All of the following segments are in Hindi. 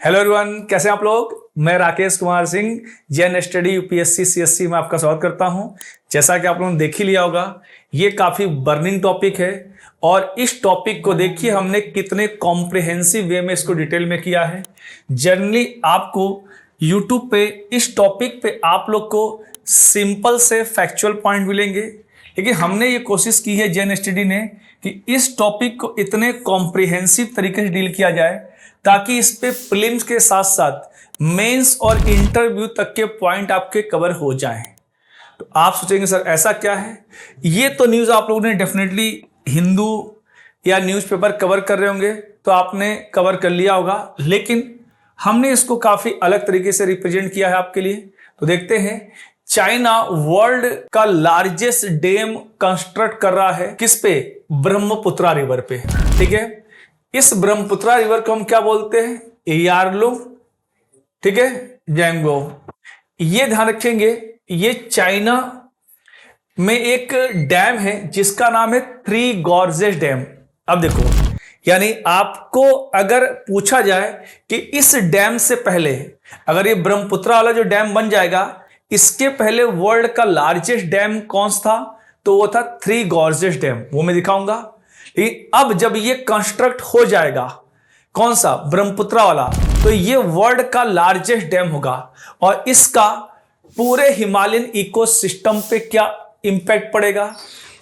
हेलो एवरीवन, कैसे हैं आप लोग। मैं Rakesh Kumar Singh Jain study UPSC CSC में आपका स्वागत करता हूं। जैसा कि आप लोगों ने देख ही लिया होगा, ये काफ़ी बर्निंग टॉपिक है और इस टॉपिक को देखिए हमने कितने कॉम्प्रिहेंसिव वे में इसको डिटेल में किया है। जनरली आपको यूट्यूब पे इस टॉपिक पे आप लोग को सिंपल से फैक्चुअल पॉइंट मिलेंगे, लेकिन हमने ये कोशिश की है जैन स्टडी ने कि इस टॉपिक को इतने कॉम्प्रिहेंसिव तरीके से डील किया जाए ताकि इस पे प्रीलिम्स के साथ साथ मेंस और इंटरव्यू तक के पॉइंट आपके कवर हो जाएं। तो आप सोचेंगे सर ऐसा क्या है। ये तो न्यूज़ आप लोगों ने डेफिनेटली हिंदू या न्यूज़पेपर कवर कर रहे होंगे तो आपने कवर कर लिया होगा, लेकिन हमने इसको काफ़ी अलग तरीके से रिप्रेजेंट किया है आपके लिए। तो देखते हैं, चाइना वर्ल्ड का लार्जेस्ट डैम कंस्ट्रक्ट कर रहा है किस पे? ब्रह्मपुत्रा रिवर पे। ठीक है, इस ब्रह्मपुत्रा रिवर को हम क्या बोलते हैं? यारलुंग, ठीक है, जैंगो। ये ध्यान रखेंगे, ये चाइना में एक डैम है जिसका नाम है थ्री गॉर्जेस डैम। अब देखो, यानी आपको अगर पूछा जाए कि इस डैम से पहले अगर ये ब्रह्मपुत्रा वाला जो डैम बन जाएगा, इसके पहले वर्ल्ड का लार्जेस्ट डैम कौन सा था, तो वो था थ्री गॉर्जेस डैम। वो मैं दिखाऊंगा। अब जब ये कंस्ट्रक्ट हो जाएगा, कौन सा? ब्रह्मपुत्रा वाला, तो ये वर्ल्ड का लार्जेस्ट डैम होगा और इसका पूरे हिमालयन इकोसिस्टम पे क्या इंपैक्ट पड़ेगा,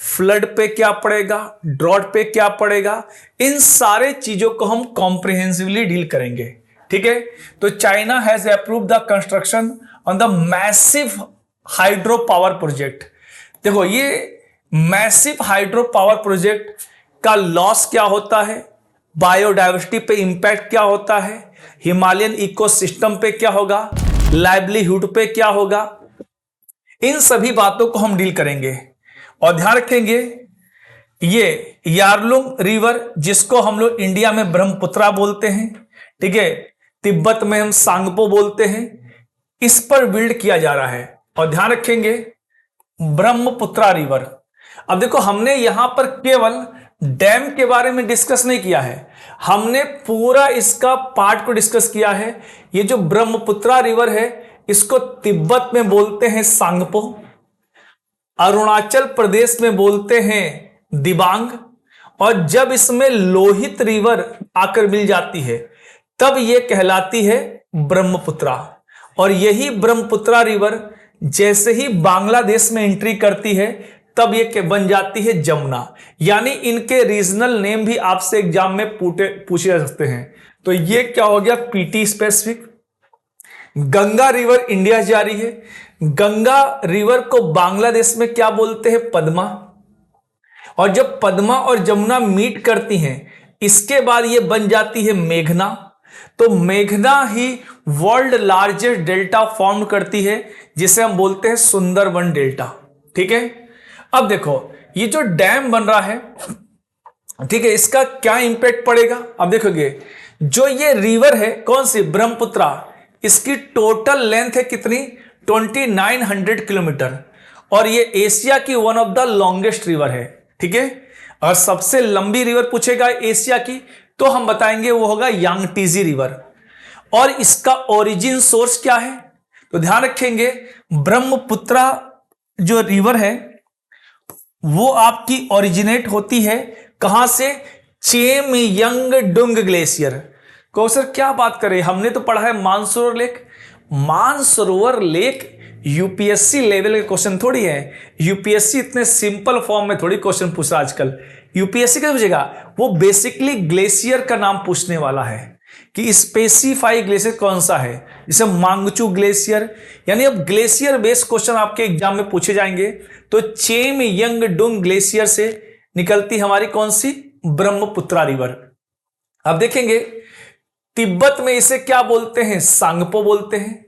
फ्लड पे क्या पड़ेगा, ड्रॉट पे क्या पड़ेगा, इन सारे चीजों को हम कॉम्प्रिहेंसिवली डील करेंगे। ठीक है, तो China has approve the construction on the massive hydro power project. देखो, ये मैसिव हाइड्रो पावर प्रोजेक्ट का लॉस क्या होता है, बायोडाइवर्सिटी पे इंपैक्ट क्या होता है, हिमालयन इकोसिस्टम पे क्या होगा, लाइवलीहुड पे क्या होगा, इन सभी बातों को हम डील करेंगे। और ध्यान रखेंगे, ये यारलुंग रिवर जिसको हम लोग इंडिया में ब्रह्मपुत्रा बोलते हैं, ठीक है, तिब्बत में हम सांगपो बोलते हैं, इस पर बिल्ड किया जा रहा है। और ध्यान रखेंगे, ब्रह्मपुत्रा रिवर। अब देखो, हमने यहां पर केवल डैम के बारे में डिस्कस नहीं किया है, हमने पूरा इसका पार्ट को डिस्कस किया है। ये जो ब्रह्मपुत्रा रिवर है, इसको तिब्बत में बोलते हैं सांगपो, अरुणाचल प्रदेश में बोलते हैं दिबांग, और जब इसमें लोहित रिवर आकर मिल जाती है तब ये कहलाती है ब्रह्मपुत्रा। और यही ब्रह्मपुत्रा रिवर जैसे ही बांग्लादेश में एंट्री करती है तब ये बन जाती है जमुना। यानी इनके रीजनल नेम भी आपसे एग्जाम में पूछे जा सकते हैं। तो ये क्या हो गया? PT specific. Ganga river India जा रही है, गंगा रिवर को बांग्लादेश में क्या बोलते हैं? पद्मा। और जब पद्मा और जमुना मीट करती हैं, इसके बाद ये बन जाती है मेघना। तो मेघना ही वर्ल्ड लार्जेस्ट डेल्टा फॉर्म करती है जिसे हम बोलते हैं सुंदरबन डेल्टा। ठीक है, अब देखो, ये जो डैम बन रहा है, ठीक है, इसका क्या इंपैक्ट पड़ेगा? अब देखोगे, जो ये रिवर है, कौन सी? ब्रह्मपुत्रा, इसकी टोटल लेंथ है कितनी? 2900 किलोमीटर, और ये एशिया की one of the longest river है। ठीक है, और सबसे लंबी रिवर पूछेगा एशिया की तो हम बताएंगे वो होगा यांगटीजी रिवर। और इसका ओरिजिन सोर्स क्या है? तो ध्यान रखेंगे, ब्रह्मपुत्रा जो रिवर है वो आपकी ओरिजिनेट होती है कहां से? चेमयंगडुंग ग्लेशियर। सर क्या बात करें, हमने तो पढ़ा है Mansarovar lake. Mansarovar lake UPSC level के क्वेश्चन थोड़ी है। यूपीएससी इतने सिंपल फॉर्म में थोड़ी क्वेश्चन पूछ रहा आजकल। यूपीएससी क्या पूछेगा? वो बेसिकली ग्लेशियर का नाम पूछने वाला है कि स्पेसिफाई ग्लेशियर कौन सा है, जैसे मांगचू ग्लेशियर। यानी अब ग्लेशियर बेस्ड क्वेश्चन आपके एग्जाम में पूछे जाएंगे। तो चेमयंगडुंग ग्लेशियर से निकलती हमारी कौन सी? ब्रह्मपुत्रा रिवर। अब देखेंगे, तिब्बत में इसे क्या बोलते हैं? सांगपो बोलते हैं,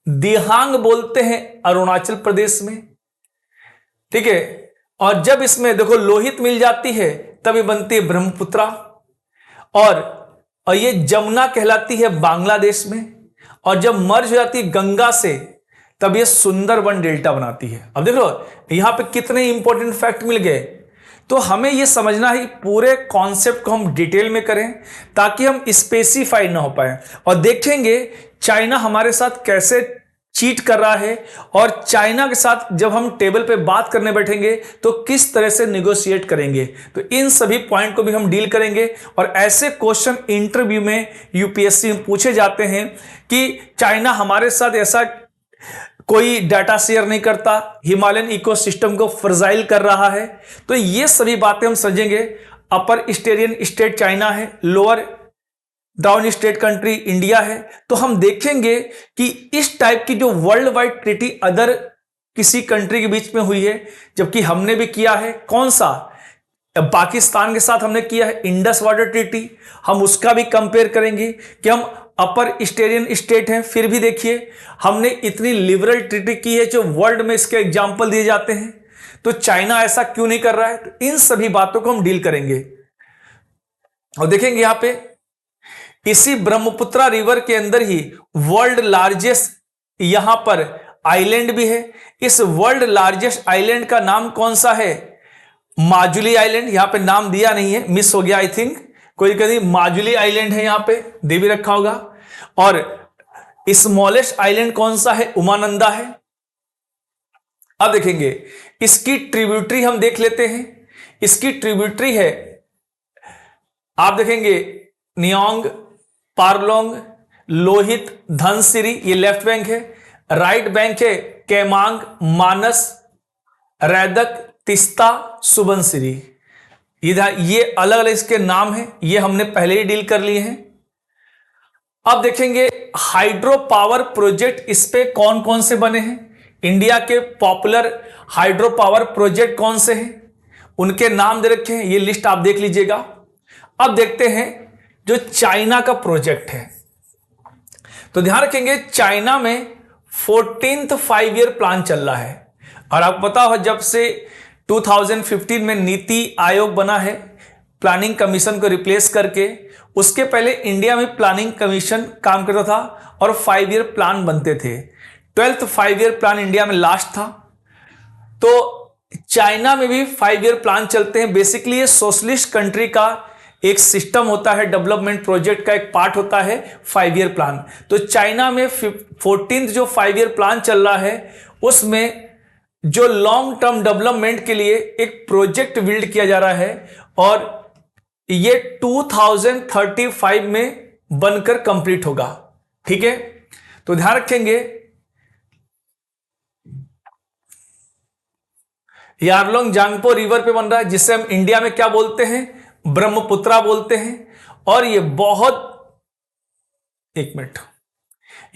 दिहांग बोलते हैं अरुणाचल प्रदेश में। ठीक है, और जब इसमें देखो लोहित मिल जाती है तब ये बनती है ब्रह्मपुत्रा, और ये जमुना कहलाती है बांग्लादेश में, और जब मर्ज हो जाती है गंगा से तब ये सुंदरबन डेल्टा बनाती है। अब देखो, यहां पे कितने इंपॉर्टेंट फैक्ट मिल गए। तो हमें यह समझना है पूरे कॉन्सेप्ट को हम डिटेल में करें ताकि हम स्पेसिफाई ना हो पाए। और देखेंगे चाइना हमारे साथ कैसे चीट कर रहा है और चाइना के साथ जब हम टेबल पे बात करने बैठेंगे तो किस तरह से निगोशिएट करेंगे। तो इन सभी पॉइंट को भी हम डील करेंगे। और ऐसे क्वेश्चन इंटरव्यू में यूपीएससी में पूछे जाते हैं कि चाइना हमारे साथ ऐसा कोई डाटा शेयर नहीं करता, हिमालयन इकोसिस्टम को फ्रजाइल कर रहा है। तो ये सभी बातें हम समझेंगे। अपर स्टेरियन स्टेट चाइना है, lower down state country India है। तो हम देखेंगे कि इस टाइप की जो वर्ल्ड वाइड ट्रीटी अदर किसी कंट्री के बीच में हुई है, जबकि हमने भी किया है कौन सा, पाकिस्तान के साथ हमने किया है इंडस वाटर ट्रीटी। हम उसका भी कंपेयर करेंगे कि हम अपर स्टेरियन स्टेट हैं, फिर भी देखिए हमने इतनी लिबरल ट्रीटी की है जो वर्ल्ड में इसके एग्जाम्पल दिए जाते हैं। तो चाइना ऐसा क्यों नहीं कर रहा है? तो इन सभी बातों को हम डील करेंगे। और देखेंगे यहां पे इसी ब्रह्मपुत्रा रिवर के अंदर ही वर्ल्ड लार्जेस्ट यहां पर आइलैंड भी है। इस वर्ल्ड लार्जेस्ट आइलैंड का नाम कौन सा है? माजुली आइलैंड। यहां पे नाम दिया नहीं है, मिस हो गया आई थिंक, कोई कभी माजुली आइलैंड है, यहां पे दे भी रखा होगा। और स्मॉलेस्ट आइलैंड कौन सा है? उमानंदा है। अब देखेंगे इसकी ट्रिब्यूटरी हम देख लेते हैं। इसकी ट्रिब्यूटरी है, आप देखेंगे नियोंग, पारलोंग, लोहित, धनसिरी, ये लेफ्ट बैंक है। राइट बैंक है केमांग, मानस, रैदक, तिस्ता, सुबनसिरी। इधर ये अलग अलग इसके नाम हैं, ये हमने पहले ही डील कर लिए हैं। अब देखेंगे हाइड्रो पावर प्रोजेक्ट इस पे कौन कौन से बने हैं, इंडिया के पॉपुलर हाइड्रो पावर प्रोजेक्ट कौन से हैं, उनके नाम दे रखे हैं, ये लिस्ट आप देख लीजिएगा। अब देखते हैं जो चाइना का प्रोजेक्ट है। तो ध्यान रखेंगे चाइना में 14th 5 ईयर प्लान चल रहा है। और आपको पता हो जब से 2015 में नीति आयोग बना है प्लानिंग कमीशन को रिप्लेस करके, उसके पहले इंडिया में प्लानिंग कमीशन काम करता था और 5 ईयर प्लान बनते थे। 12th 5 ईयर प्लान इंडिया में लास्ट था। तो चाइना में भी 5 ईयर प्लान चलते हैं। बेसिकली ये सोशलिस्ट कंट्री का एक सिस्टम होता है, डेवलपमेंट प्रोजेक्ट का एक पार्ट होता है 5 ईयर प्लान। तो चाइना में 14th जो 5 ईयर प्लान चल रहा है उसमें जो लॉन्ग टर्म डेवलपमेंट के लिए एक प्रोजेक्ट बिल्ड किया जा रहा है और ये 2035 में बनकर कंप्लीट होगा। ठीक है, तो ध्यान रखेंगे यारलोंग जांगपो रिवर पे बन रहा है, जिसे हम इंडिया में क्या बोलते हैं, ब्रह्मपुत्रा बोलते हैं। और ये बहुत, एक मिनट,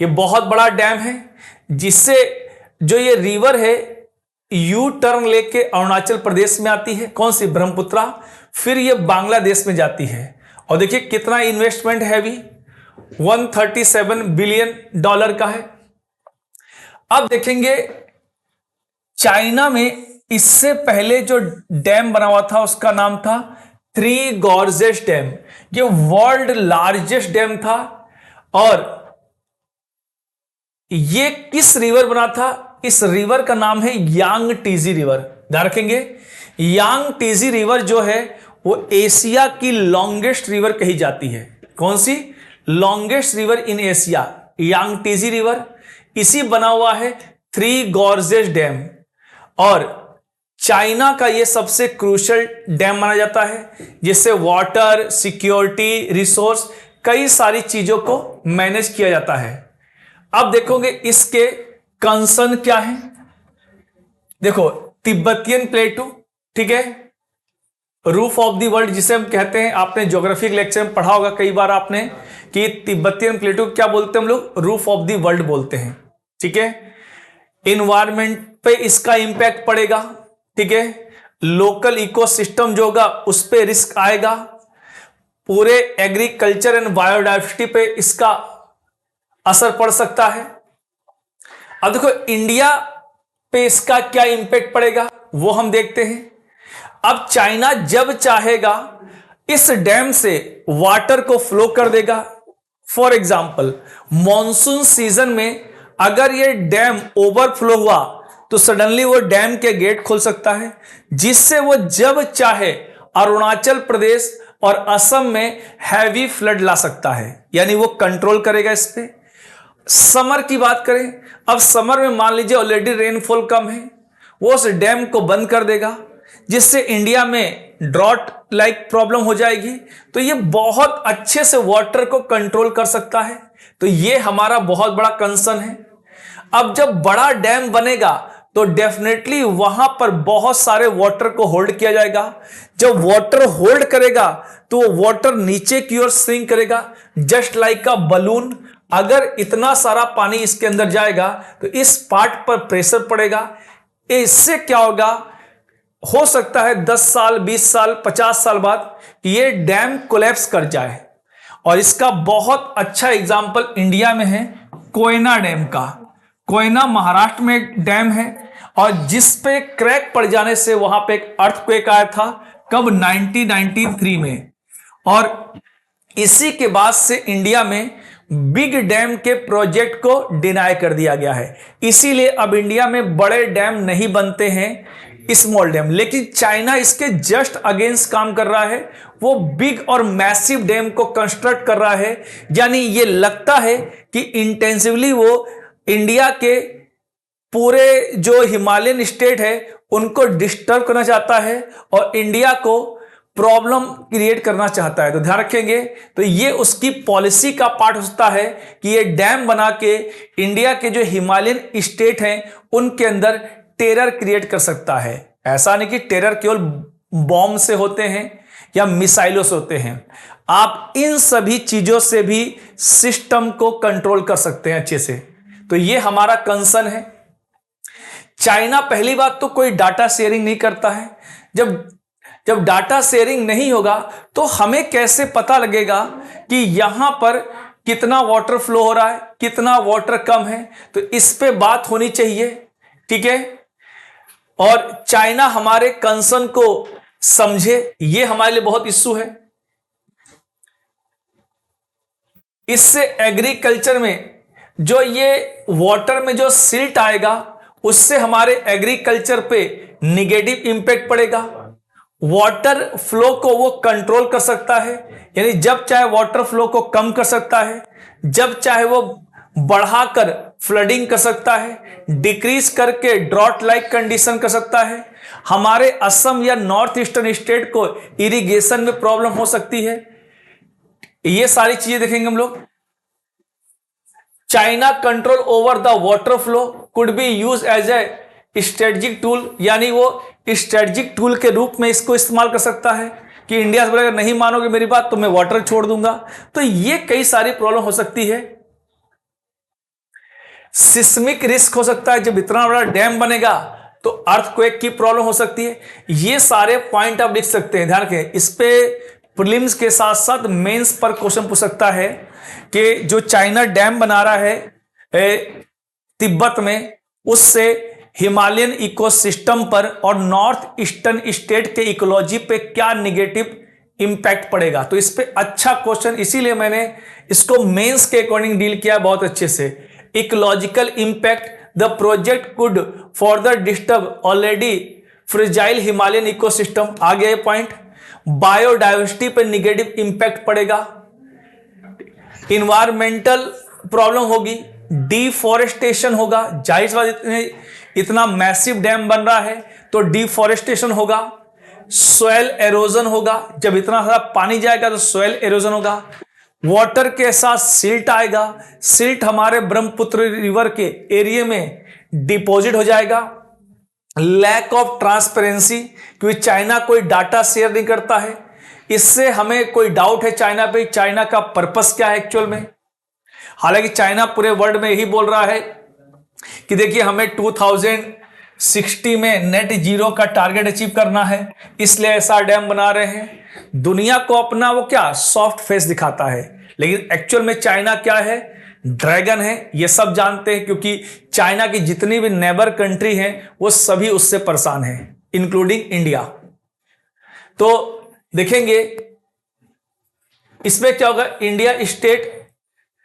ये बहुत बड़ा डैम है जिससे जो ये रिवर है यू टर्न लेके अरुणाचल प्रदेश में आती है, कौन सी, ब्रह्मपुत्रा, फिर ये बांग्लादेश में जाती है। और देखिए कितना इन्वेस्टमेंट है अभी, $137 बिलियन का है। अब देखेंगे चाइना में इससे पहले जो डैम बना हुआ था उसका नाम था थ्री गॉर्जेस डैम। ये वर्ल्ड लार्जेस्ट डैम था। और ये किस रिवर बना था? इस रिवर का नाम है यांग टीजी रिवर। ध्यान रखेंगे यांग टीजी रिवर जो है वो एशिया की लॉन्गेस्ट रिवर कही जाती है। कौन सी? Longest river in Asia, Yangtze river. इसी बना हुआ है थ्री गॉर्जेस डैम। और चाइना का यह सबसे क्रूशियल डैम माना जाता है जिससे वाटर सिक्योरिटी, रिसोर्स, कई सारी चीजों को मैनेज किया जाता है। अब देखोगे इसके कंसर्न क्या है। देखो तिब्बतियन प्लेटू, ठीक है, रूफ ऑफ द वर्ल्ड जिसे हम कहते हैं, आपने ज्योग्राफी के लेक्चर में पढ़ा होगा कई बार आपने कि तिब्बतियन प्लेटू क्या बोलते हैं हम लोग, रूफ ऑफ द वर्ल्ड बोलते हैं। ठीक है, इन्वायरमेंट पे इसका इंपैक्ट पड़ेगा। ठीक है, लोकल इकोसिस्टम जो होगा उस पे रिस्क आएगा, पूरे एग्रीकल्चर एंड बायोडाइवर्सिटी पे इसका असर पड़ सकता है। अब देखो इंडिया पे इसका क्या इंपैक्ट पड़ेगा वो हम देखते हैं। अब चाइना जब चाहेगा इस डैम से वाटर को फ्लो कर देगा। फॉर एग्जांपल मॉनसून सीजन में अगर ये डैम ओवरफ्लो हुआ तो सडनली वो डैम के गेट खोल सकता है, जिससे वो जब चाहे अरुणाचल प्रदेश और असम में हैवी फ्लड ला सकता है, यानी वो कंट्रोल करेगा इस पे। समर की बात करें, अब समर में मान लीजिए ऑलरेडी रेनफॉल कम है, वो उस डैम को बंद कर देगा, जिससे इंडिया में ड्रॉट लाइक प्रॉब्लम हो जाएगी। तो ये बहुत अच्छे से वाटर को कंट्रोल कर सकता है। तो ये हमारा बहुत बड़ा कंसर्न है। अब जब बड़ा डैम बनेगा तो डेफिनेटली वहां पर बहुत सारे वाटर को होल्ड किया जाएगा। जब वाटर होल्ड करेगा तो वाटर नीचे की ओर स्विंग करेगा, जस्ट लाइक अ बलून। अगर इतना सारा पानी इसके अंदर जाएगा तो इस पार्ट पर प्रेशर पड़ेगा। इससे क्या होगा, हो सकता है 10 साल, 20 साल, 50 साल बाद ये डैम कोलैप्स कर जाए। और इसका बहुत अच्छा एग्जाम्पल इंडिया में है कोयना डैम का। कोयना महाराष्ट्र में एक डैम है और जिस पे क्रैक पड़ जाने से वहां पे एक अर्थक्वेक आया था, कब, 1993 में। और इसी के बाद से इंडिया में बिग डैम के प्रोजेक्ट को डिनाई कर दिया गया है। इसीलिए अब इंडिया में बड़े डैम नहीं बनते हैं, स्मॉल डैम। लेकिन चाइना इसके जस्ट अगेंस्ट काम कर रहा है, वो बिग और मैसिव डैम को कंस्ट्रक्ट कर रहा है। यानी ये लगता है कि इंटेंसिवली वो इंडिया के पूरे जो हिमालयन स्टेट है उनको डिस्टर्ब करना चाहता है और इंडिया को प्रॉब्लम क्रिएट करना चाहता है। तो ध्यान रखेंगे, तो ये उसकी पॉलिसी का पार्ट होता है कि ये डैम बना के इंडिया के जो हिमालयन स्टेट हैं उनके अंदर टेरर क्रिएट कर सकता है। ऐसा नहीं कि टेरर केवल बॉम्ब से होते हैं या मिसाइलों से होते हैं, आप इन सभी चीजों से भी सिस्टम को कंट्रोल कर सकते हैं अच्छे से। तो ये हमारा कंसर्न है। चाइना पहली बात तो कोई डाटा शेयरिंग नहीं करता है। जब डाटा शेयरिंग नहीं होगा तो हमें कैसे पता लगेगा कि यहां पर कितना वाटर फ्लो हो रहा है, कितना वाटर कम है। तो इस पे बात होनी चाहिए, ठीक है। और चाइना हमारे कंसर्न को समझे, ये हमारे लिए बहुत इश्यू है। इससे एग्रीकल्चर में जो ये वाटर में जो सिल्ट आएगा उससे हमारे एग्रीकल्चर पे निगेटिव इंपैक्ट पड़ेगा। वाटर फ्लो को वो कंट्रोल कर सकता है, यानी जब चाहे वाटर फ्लो को कम कर सकता है, जब चाहे वो बढ़ाकर फ्लडिंग कर सकता है, डिक्रीज करके ड्रॉट लाइक कंडीशन कर सकता है। हमारे असम या नॉर्थ ईस्टर्न स्टेट को इरिगेशन में प्रॉब्लम हो सकती है। ये सारी चीजें देखेंगे हम लोग। China control over the water flow could be use as a strategic tool, यानी वो स्ट्रेटेजिक टूल के रूप में इसको इस्तेमाल कर सकता है कि इंडिया से बोलेगा नहीं मानोगे मेरी बात तो मैं वाटर छोड़ दूंगा। तो ये कई सारी प्रॉब्लम हो सकती है। सिस्मिक रिस्क हो सकता है, जब इतना बड़ा डैम बनेगा तो अर्थक्वेक की प्रॉब्लम हो सकती है। ये सारे पॉइंट आप लिख सकते हैं, ध्यान रखें। इस पे प्रीलिम्स के साथ साथ मेंस पर क्वेश्चन पूछ सकता है कि जो चाइना डैम बना रहा है तिब्बत में, उससे हिमालयन इकोसिस्टम पर और नॉर्थ ईस्टर्न स्टेट के इकोलॉजी पे क्या निगेटिव इंपैक्ट पड़ेगा। तो इस पे अच्छा क्वेश्चन, इसीलिए मैंने इसको मेंस के अकॉर्डिंग डील किया बहुत अच्छे से। Ecological impact, the project could further disturb already fragile Himalayan ecosystem, आ गया ये पॉइंट। बायोडाइवर्सिटी पर निगेटिव इंपैक्ट पड़ेगा, इन्वायरमेंटल प्रॉब्लम होगी, डिफॉरेस्टेशन होगा। जाहिर सी बात, इतना मैसिव डैम बन रहा है तो डिफॉरेस्टेशन होगा, सॉइल एरोजन होगा। जब इतना सारा पानी जाएगा तो सॉइल एरोजन होगा। वाटर के साथ सिल्ट आएगा, सिल्ट हमारे ब्रह्मपुत्र रिवर के एरिया में डिपॉजिट हो जाएगा। लैक ऑफ ट्रांसपेरेंसी, क्योंकि चाइना कोई डाटा शेयर नहीं करता है, इससे हमें कोई डाउट है चाइना पे, चाइना का पर्पस क्या है एक्चुअल में। हालांकि चाइना पूरे वर्ल्ड में यही बोल रहा है कि देखिए हमें 2060 में नेट जीरो का टारगेट अचीव करना है, इसलिए ऐसा डैम बना रहे हैं। दुनिया को अपना वो क्या सॉफ्ट फेस दिखाता है, लेकिन एक्चुअल में चाइना क्या है, ड्रैगन है। ये सब जानते हैं क्योंकि चाइना की जितनी भी नेबर कंट्री हैं वो सभी उससे परेशान हैं, इंक्लूडिंग इंडिया। तो देखेंगे इसमें क्या होगा, India state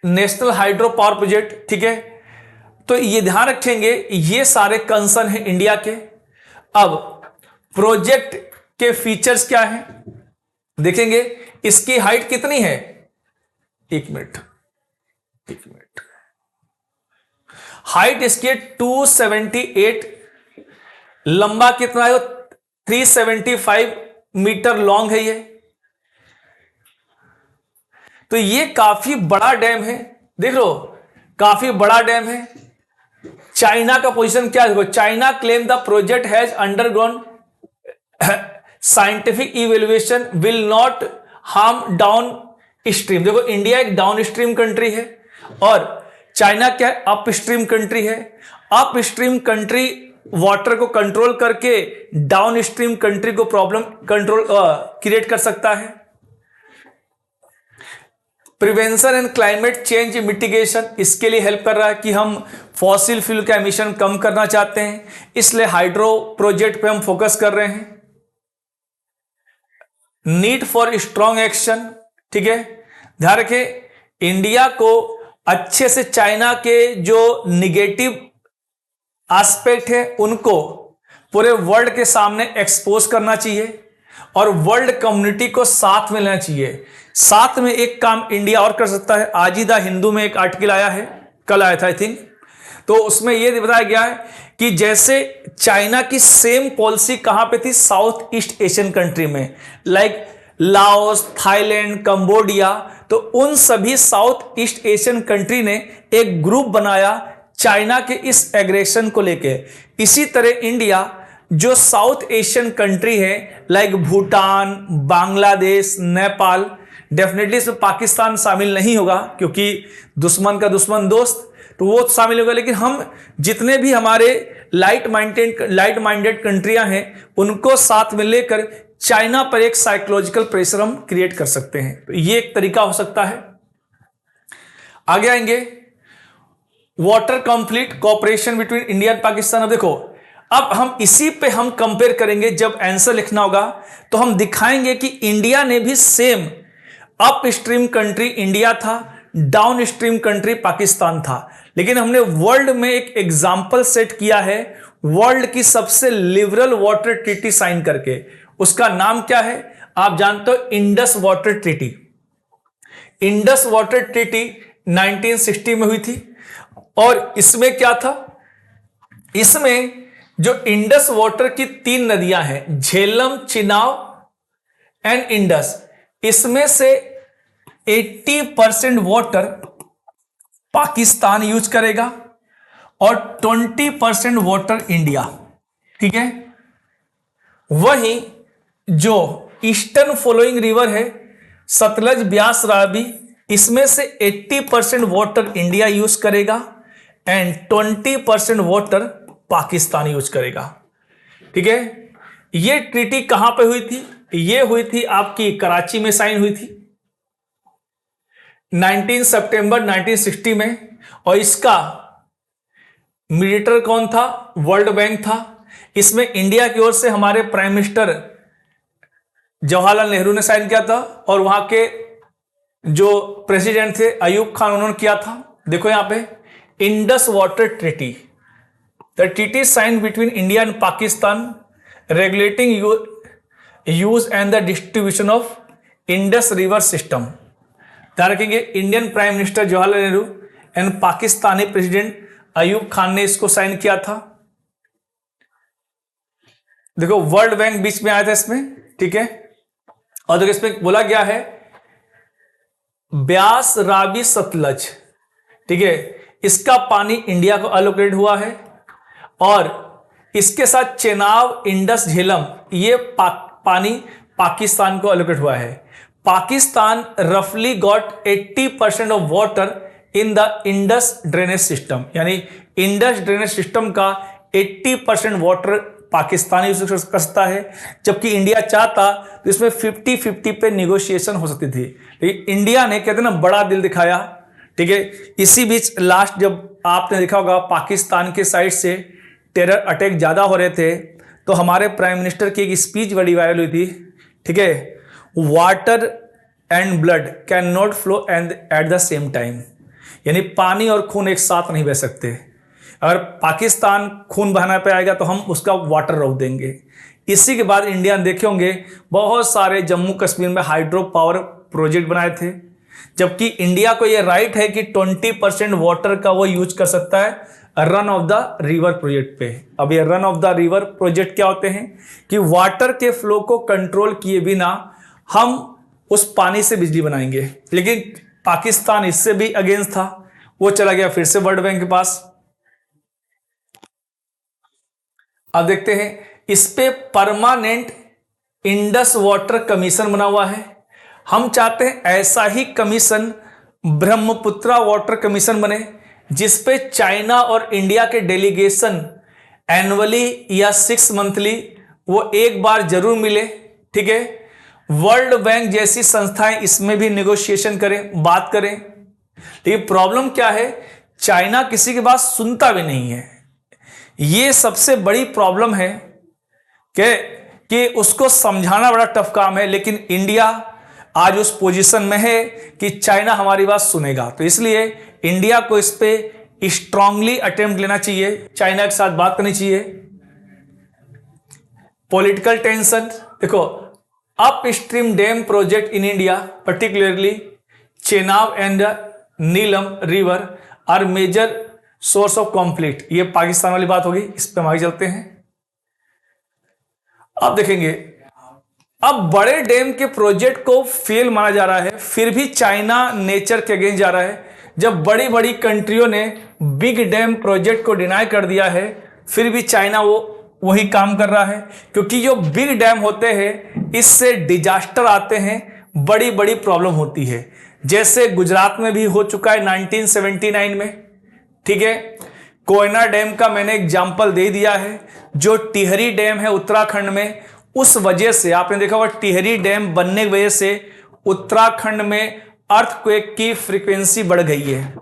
national hydro power project, ठीक है। तो ये ध्यान रखेंगे, ये सारे कंसर्न है इंडिया के। अब प्रोजेक्ट के फीचर्स क्या हैं देखेंगे। इसकी हाइट कितनी है, एक मिनट, हाइट इसकी 278, लंबा कितना है, 375 मीटर लॉन्ग है ये। तो ये काफी बड़ा डैम है, देख लो काफी बड़ा डैम है। चाइना का पोजीशन क्या देखो, China claim the project has undergone scientific evaluation will not harm down stream. देखो इंडिया एक डाउन स्ट्रीम कंट्री है और चाइना क्या है, अप स्ट्रीम कंट्री है। अप स्ट्रीम कंट्री वाटर को कंट्रोल करके डाउन स्ट्रीम कंट्री को प्रॉब्लम कंट्रोल क्रिएट कर सकता है। Prevention and climate change mitigation, इसके लिए हेल्प कर रहा है कि हम फॉसिल फ्यूल का एमिशन कम करना चाहते हैं, इसलिए हाइड्रो प्रोजेक्ट पे हम फोकस कर रहे हैं। नीड फॉर स्ट्रॉन्ग एक्शन, ठीक है, ध्यान रखें इंडिया को अच्छे से चाइना के जो निगेटिव एस्पेक्ट है उनको पूरे वर्ल्ड के सामने एक्सपोज करना चाहिए और वर्ल्ड कम्युनिटी को साथ में लेना चाहिए। साथ में एक काम इंडिया और कर सकता है, आज ही द हिंदू में एक आर्टिकल आया है, कल आया था आई थिंक, तो उसमें यह बताया गया है कि जैसे चाइना की सेम पॉलिसी कहां पे थी, साउथ ईस्ट एशियन कंट्री में, लाइक लाओस, थाईलैंड, कंबोडिया, तो उन सभी साउथ ईस्ट एशियन कंट्री ने एक ग्रुप बनाया चाइना के इस एग्रेशन को लेके। इसी तरह इंडिया जो साउथ एशियन कंट्री है लाइक भूटान, बांग्लादेश, नेपाल, डेफिनेटली इसमें पाकिस्तान शामिल नहीं होगा क्योंकि दुश्मन का दुश्मन दोस्त, तो वो शामिल होगा, लेकिन हम जितने भी हमारे लाइट माइंडेड कंट्रियां हैं उनको साथ में लेकर चाइना पर एक साइकोलॉजिकल प्रेशर हम क्रिएट कर सकते हैं। तो ये एक तरीका हो सकता है। आगे आएंगे, water conflict cooperation between India and Pakistan. अब देखो, अब हम इसी पे हम कंपेयर करेंगे, जब आंसर लिखना होगा तो हम दिखाएंगे कि इंडिया ने भी same up stream country India था, डाउन स्ट्रीम कंट्री पाकिस्तान था, लेकिन हमने वर्ल्ड में एक एग्जाम्पल सेट किया है वर्ल्ड की सबसे लिबरल वाटर ट्रीटी साइन करके। उसका नाम क्या है आप जानते हो, Indus water treaty. Indus water treaty 1960 में हुई थी और इसमें क्या था, इसमें जो इंडस वाटर की 3 नदियां हैं, झेलम, चिनाब एंड इंडस, इसमें से 80% वाटर पाकिस्तान यूज करेगा और 20% वाटर इंडिया, ठीक है। वहीं जो ईस्टर्न फॉलोइंग रिवर है सतलज, ब्यास, रावी, इसमें से 80% वाटर इंडिया यूज करेगा एंड 20% वाटर पाकिस्तान यूज करेगा, ठीक है। ये ट्रीटी कहां पे हुई थी, ये हुई थी आपकी कराची में साइन हुई थी 19 सितंबर 1960 में, और इसका मीडिएटर कौन था, वर्ल्ड बैंक था। इसमें इंडिया की ओर से हमारे प्राइम मिनिस्टर जवाहरलाल नेहरू ने साइन किया था और वहां के जो प्रेसिडेंट थे अयूब खान, उन्होंने किया था। देखो यहां पे Indus water treaty, the treaty sign between India and Pakistan regulating use and the distribution of Indus river system. ध्यान रखेंगे, Indian prime minister Jawaharlal Nehru and Pakistani president Ayub Khan ने इसको साइन किया था। देखो वर्ल्ड बैंक बीच में आया था इसमें, ठीक है। और देखो इसमें बोला गया है ब्यास, रावी, सतलज, ठीक है, इसका पानी इंडिया को अलोकेट हुआ है और इसके साथ चेनाब, इंडस, झेलम, ये पानी पाकिस्तान को अलोकेट हुआ है। पाकिस्तान रफली got 80% of water in the Indus drainage system, यानी इंडस ड्रेनेज सिस्टम का 80% वाटर पाकिस्तान यूज कर सकता है, जबकि इंडिया चाहता तो इसमें 50-50 पे निगोशिएशन हो सकती थी, लेकिन इंडिया ने कहते ना बड़ा दिल दिखाया, ठीक है। इसी बीच लास्ट जब आपने देखा होगा पाकिस्तान के साइड से टेरर अटैक ज्यादा हो रहे थे, तो हमारे प्राइम मिनिस्टर की एक स्पीच बड़ी वायरल हुई थी, ठीक है, water and blood can not flow and at the same time, यानी पानी और खून एक साथ नहीं बह सकते। अगर पाकिस्तान खून बहाना पे आएगा तो हम उसका वाटर रोक देंगे। इसी के बाद इंडिया ने देखे होंगे बहुत सारे जम्मू कश्मीर में हाइड्रो पावर प्रोजेक्ट बनाए थे, जबकि इंडिया को यह राइट है कि 20% वाटर का वो यूज कर सकता है run of the river project पे। अब ये run of the river project क्या होते हैं कि वाटर के फ्लो को कंट्रोल किए बिना हम उस पानी से बिजली बनाएंगे, लेकिन पाकिस्तान इससे भी अगेंस्ट था, वो चला गया फिर से वर्ल्ड बैंक के पास। अब देखते हैं इस पे परमानेंट इंडस वाटर कमीशन बना हुआ है। हम चाहते हैं ऐसा ही कमीशन ब्रह्मपुत्रा वाटर कमीशन बने, जिसपे चाइना और इंडिया के डेलीगेशन एनुअली या 6 मंथली वो एक बार जरूर मिले। ठीक है, वर्ल्ड बैंक जैसी संस्थाएं इसमें भी नेगोशिएशन करें, बात करें। लेकिन प्रॉब्लम क्या है, चाइना किसी की बात सुनता भी नहीं है। ये सबसे बड़ी प्रॉब्लम है कि उसको समझाना बड़ा टफ काम है, लेकिन इंडिया आज उस पोजीशन में है कि चाइना हमारी बात सुनेगा। तो इसलिए इंडिया को इस पे स्ट्रांगली अटेम्प्ट लेना चाहिए, चाइना के साथ बात करनी चाहिए। पॉलिटिकल टेंशन देखो, up stream dam project in India particularly Chenab and Neelum river are major source of conflict. ये पाकिस्तान वाली बात होगी, इस पे हम आगे चलते हैं। अब देखेंगे, अब बड़े डैम के प्रोजेक्ट को फेल माना जा रहा है, फिर भी चाइना नेचर के अगेंस्ट जा रहा है। जब बड़ी बड़ी कंट्रियों ने बिग डैम प्रोजेक्ट को डिनाई कर दिया है, फिर भी चाइना वही काम कर रहा है, क्योंकि जो बिग डैम होते हैं इससे डिजास्टर आते हैं, बड़ी बड़ी प्रॉब्लम होती है। जैसे गुजरात में भी हो चुका है 1979 में। ठीक है, कोयना डैम का मैंने एग्जाम्पल दे दिया है। जो टिहरी डैम है उत्तराखंड में, उस वजह से आपने देखा होगा टिहरी डैम बनने की वजह से उत्तराखंड में अर्थक्वेक की फ्रीक्वेंसी बढ़ गई है।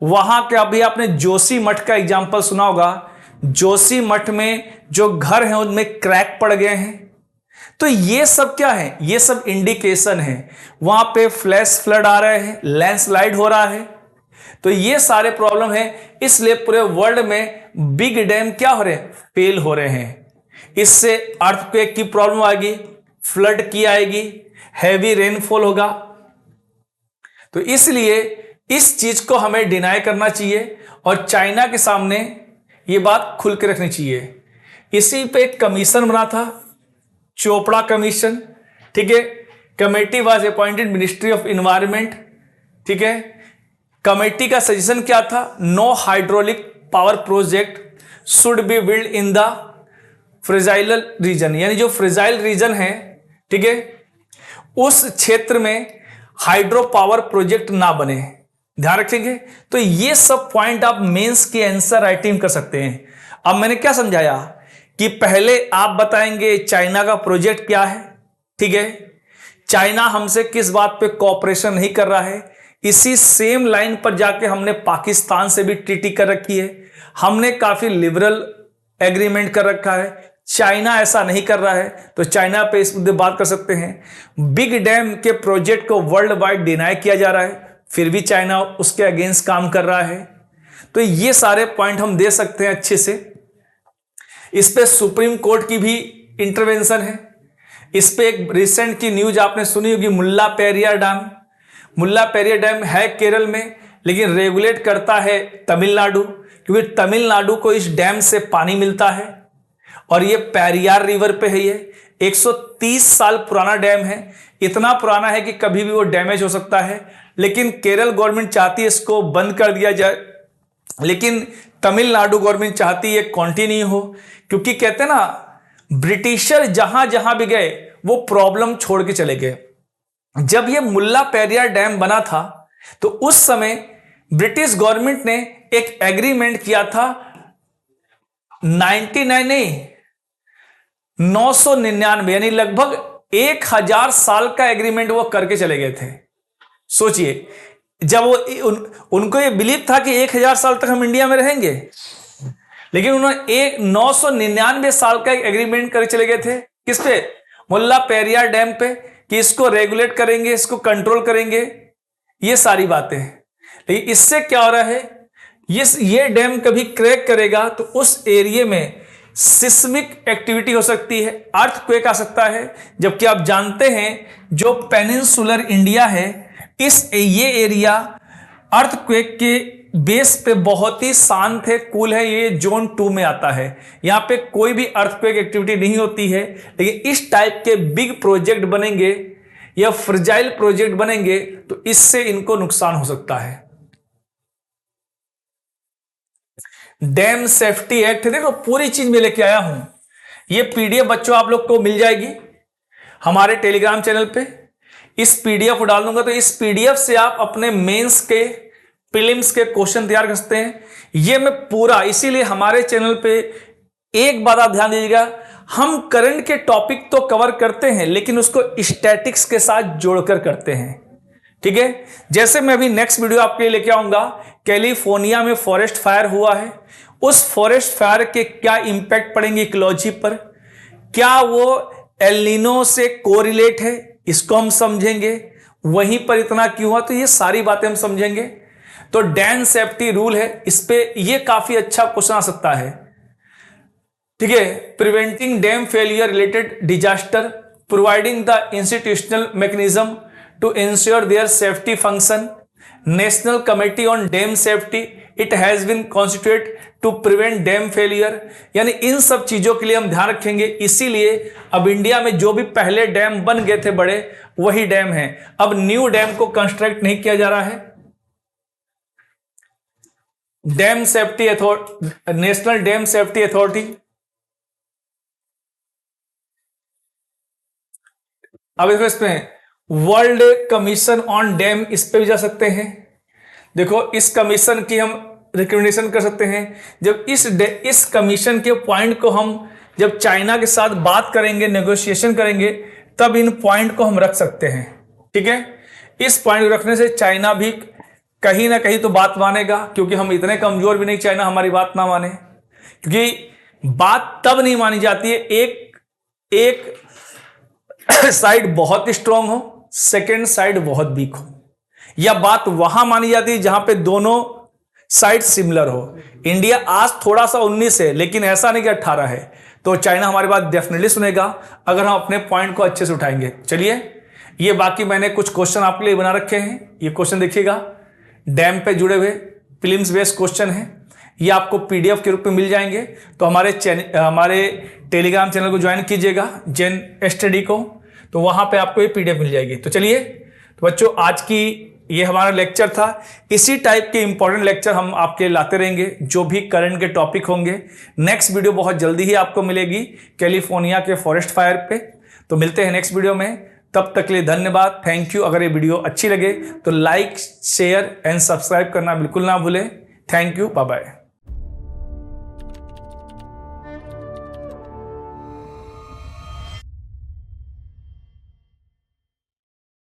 वहां के अभी आपने जोशी मठ का एग्जाम्पल सुना होगा, जोशी मठ में जो घर हैं उनमें क्रैक पड़ गए हैं। तो ये सब क्या है, ये सब इंडिकेशन है वहां पे फ्लैश फ्लड आ रहे हैं, लैंडस्लाइड हो रहा है। तो ये सारे प्रॉब्लम है, इसलिए पूरे वर्ल्ड में बिग डैम क्या हो रहे हैं, फेल हो रहे हैं। इससे अर्थक्वेक की प्रॉब्लम आएगी, फ्लड की आएगी, हैवी रेनफॉल होगा। तो इसलिए इस चीज को हमें डिनाई करना चाहिए और चाइना के सामने ये बात खुल के रखनी चाहिए। इसी पे एक कमीशन बना था, चोपड़ा कमीशन। ठीक है, committee was appointed ministry of environment. ठीक है, कमेटी का सजेशन क्या था, no hydraulic power project should be build in the fragile region, यानी जो फ्रेजाइल रीजन है, ठीक है, उस क्षेत्र में हाइड्रो पावर प्रोजेक्ट ना बने, ध्यान रखेंगे। तो ये सब पॉइंट आप मेंस के आंसर राइटिंग कर सकते हैं। अब मैंने क्या समझाया कि पहले आप बताएंगे चाइना का प्रोजेक्ट क्या है। ठीक है, चाइना हमसे किस बात पे कोऑपरेशन नहीं कर रहा है। इसी सेम लाइन पर जाके हमने पाकिस्तान से भी ट्रीटी कर रखी है, हमने काफी लिबरल एग्रीमेंट कर रखा है। चाइना ऐसा नहीं कर रहा है, तो चाइना पे इस मुद्दे बात कर सकते हैं। बिग डैम के प्रोजेक्ट को वर्ल्ड वाइड डिनाई किया जा रहा है, फिर भी चाइना उसके अगेंस्ट काम कर रहा है। तो ये सारे पॉइंट हम दे सकते हैं अच्छे से। इस पे सुप्रीम कोर्ट की भी इंटरवेंशन है। इस पे एक रिसेंट की न्यूज आपने सुनी होगी, मुल्ला पेरियार डैम। मुल्ला पेरियार डैम है केरल में, लेकिन रेगुलेट करता है तमिलनाडु, क्योंकि तमिलनाडु को इस डैम से पानी मिलता है और ये पेरियार रिवर पे है। ये 130 साल पुराना डैम है, इतना पुराना है कि कभी भी वो डैमेज हो सकता है। लेकिन केरल गवर्नमेंट चाहती है इसको बंद कर दिया जाए, लेकिन तमिलनाडु गवर्नमेंट चाहती है कंटिन्यू हो, क्योंकि कहते हैं ना ब्रिटिशर जहां जहां भी गए वो प्रॉब्लम छोड़ के चले गए। जब ये मुल्ला पेरियार डैम बना था तो उस समय ब्रिटिश गवर्नमेंट ने एक एग्रीमेंट किया था 999 यानी लगभग 1000 साल का एग्रीमेंट वो करके चले गए थे। सोचिए, जब वो उनको ये बिलीव था कि 1000 साल तक हम इंडिया में रहेंगे, लेकिन उन्होंने 999 साल का एग्रीमेंट करके चले गए थे। किस पे, मुल्ला पेरियार डैम पे, कि इसको रेगुलेट करेंगे, इसको कंट्रोल करेंगे, ये सारी बातें। लेकिन इससे क्या हो रहा है, ये डैम कभी क्रैक करेगा तो उस एरिया में सिस्मिक एक्टिविटी हो सकती है, अर्थक्वेक आ सकता है। जबकि आप जानते हैं जो पेनिनसुलर इंडिया है, ये एरिया अर्थक्वेक के बेस पे बहुत ही शांत है, कूल है, ये जोन 2 में आता है। यहां पे कोई भी अर्थक्वेक एक्टिविटी नहीं होती है। लेकिन इस टाइप के बिग प्रोजेक्ट बनेंगे या फ्रजाइल प्रोजेक्ट बनेंगे तो इससे इनको नुकसान हो सकता है। डैम सेफ्टी एक्ट, देखो पूरी चीज में लेके आया हूं। ये पीडीएफ बच्चों आप लोग को मिल जाएगी हमारे टेलीग्राम चैनल पे। इस पीडीएफ को डाल दूंगा तो इस पीडीएफ से आप अपने मेंस के, प्रीलिम्स के क्वेश्चन तैयार कर सकते हैं। ये मैं पूरा, इसीलिए हमारे चैनल पे एक बात आप ध्यान दीजिएगा, हम करंट के टॉपिक तो कवर करते हैं लेकिन उसको स्टैटिक्स के साथ जोड़कर करते हैं। ठीक है, जैसे मैं अभी नेक्स्ट वीडियो आपके लिए लेके आऊंगा, कैलिफोर्निया में फॉरेस्ट फायर हुआ है, उस फॉरेस्ट फायर के क्या इंपैक्ट पड़ेंगे इकोलॉजी पर, क्या वो एल नीनो से कोरिलेट है, इसको हम समझेंगे। वहीं पर इतना क्यों हुआ, तो ये सारी बातें हम समझेंगे। तो डैम सेफ्टी रूल है, इस पे ये काफी अच्छा क्वेश्चन आ सकता है। ठीक है, preventing dam failure related disaster, providing the institutional mechanism to ensure their safety function, national committee on dam safety, it has been constituted to prevent dam failure. यानी इन सब चीजों के लिए हम ध्यान रखेंगे। इसीलिए अब इंडिया में जो भी पहले डैम बन गए थे बड़े, वही डैम है, अब न्यू डैम को कंस्ट्रक्ट नहीं किया जा रहा है। Dam safety authority, national dam safety authority, अब इसमें वर्ल्ड कमीशन ऑन डैम, इस पे भी जा सकते हैं। देखो इस कमीशन की हम रिकमेंडेशन कर सकते हैं। जब इस कमीशन के पॉइंट को हम जब चाइना के साथ बात करेंगे, नेगोशिएशन करेंगे, तब इन पॉइंट को हम रख सकते हैं। ठीक है, इस पॉइंट को रखने से चाइना भी कहीं ना कहीं तो बात मानेगा, क्योंकि हम इतने कमजोर भी नहीं चाइना हमारी बात ना माने। क्योंकि बात तब नहीं मानी जाती है एक साइड बहुत स्ट्रांग हो, सेकेंड साइड बहुत वीक हो, या बात वहां मानी जाती है जहां पे दोनों साइड सिमिलर हो। इंडिया आज थोड़ा सा 19 है लेकिन ऐसा नहीं कि 18 है, तो चाइना हमारी बात डेफिनेटली सुनेगा अगर हम अपने पॉइंट को अच्छे से उठाएंगे। चलिए, ये बाकी मैंने कुछ क्वेश्चन आपके लिए बना रखे हैं, ये क्वेश्चन देखिएगा, डैम पे जुड़े हुए प्रीलिम्स बेस्ड क्वेश्चन है, ये आपको पीडीएफ के रूप में मिल जाएंगे। तो हमारे टेलीग्राम चैनल को ज्वाइन कीजिएगा, जेन स्टडी को, तो वहां पे आपको ये पीडीएफ मिल जाएगी। तो चलिए, तो बच्चों आज की ये हमारा लेक्चर था। इसी टाइप के इंपॉर्टेंट लेक्चर हम आपके लाते रहेंगे, जो भी करंट के टॉपिक होंगे। नेक्स्ट वीडियो बहुत जल्दी ही आपको मिलेगी कैलिफोर्निया के फॉरेस्ट फायर पे। तो मिलते हैं नेक्स्ट वीडियो में, तब तक के लिए धन्यवाद, थैंक यू। अगर ये वीडियो अच्छी लगे तो लाइक, शेयर एंड सब्सक्राइब करना बिल्कुल ना भूलें। Thank you, bye bye.